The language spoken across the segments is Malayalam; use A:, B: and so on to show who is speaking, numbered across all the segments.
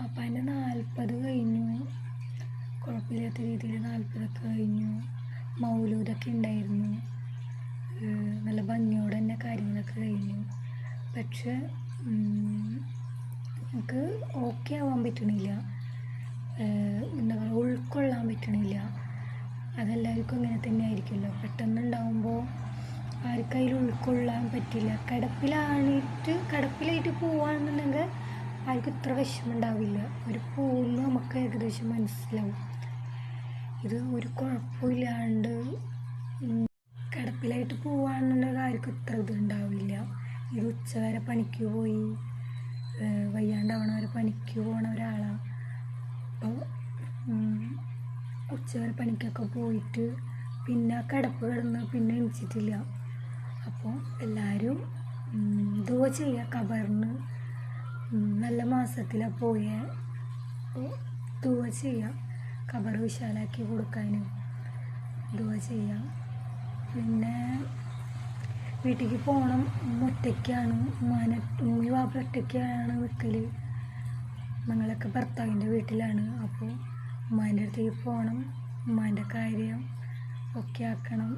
A: വാപ്പാൻ്റെ 40 കഴിഞ്ഞു, കുഴപ്പമില്ലാത്ത രീതിയിൽ 40ഒക്കെ കഴിഞ്ഞു. മൗലൂദൊക്കെ ഉണ്ടായിരുന്നു, നല്ല ഭംഗിയോടെ തന്നെ കാര്യങ്ങളൊക്കെ കഴിഞ്ഞു. പക്ഷെ നമുക്ക് ഓക്കെ ആവാൻ പറ്റണില്ല, എന്താ പറയുക, ഉൾക്കൊള്ളാൻ പറ്റണില്ല. അതെല്ലാവർക്കും ഇങ്ങനെ തന്നെ ആയിരിക്കുമല്ലോ. പെട്ടെന്നുണ്ടാകുമ്പോൾ ആർക്കതിൽ ഉൾക്കൊള്ളാൻ പറ്റില്ല. കിടപ്പിലായിട്ട് പോവുകയാണെന്നുണ്ടെങ്കിൽ ആർക്കും ഇത്ര വിഷമം ഉണ്ടാവില്ല. ഒരു പോകുന്നു നമുക്ക് ഏകദേശം മനസ്സിലാവും. ഇത് ഒരു കുഴപ്പമില്ലാണ്ട് കിടപ്പിലായിട്ട് പോവുകയാണെന്നുണ്ടെങ്കിൽ ആർക്കും ഇത്ര ഇതുണ്ടാവില്ല. ഇത് ഉച്ചവരെ പണിക്ക് പോയി വയ്യാണ്ടാവണ വരെ പണിക്ക് പോകണ ഒരാളാണ്. അപ്പോൾ ഉച്ചവരെ പണിക്കൊക്കെ പോയിട്ട് പിന്നെ കിടപ്പ് കിടന്ന് പിന്നെ എണിച്ചിട്ടില്ല. അപ്പോൾ എല്ലാവരും ദുആ ചെയ്യുക. ഖബറിന് നല്ല മാസത്തിലാണ് പോയത്. അപ്പോൾ ദുആ ചെയ്യുക, ഖബർ വിശാലാക്കി കൊടുക്കാനും ദുആ ചെയ്യുക. പിന്നെ വീട്ടിലേക്ക് പോകണം. ഒറ്റയ്ക്കാണ്, ഉമ്മയും വാപ്പ ഒറ്റയ്ക്കാണ് നിൽക്കൽ. ഞങ്ങളൊക്കെ ഭർത്താവിൻ്റെ വീട്ടിലാണ്. അപ്പോൾ ഉമ്മാൻ്റെ അടുത്തേക്ക് പോകണം, ഉമ്മാൻ്റെ കാര്യം ഒക്കെ ആക്കണം.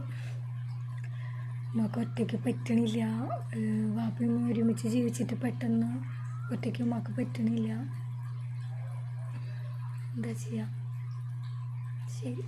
A: ഉമ്മക്ക് ഒറ്റയ്ക്ക് പറ്റണില്ല. വാപ്പയും ഒരുമിച്ച് ജീവിച്ചിട്ട് പെട്ടെന്ന് ഒറ്റയ്ക്ക് ഉമ്മക്ക് പറ്റണില്ല. എന്താ ചെയ്യുക? ശരി.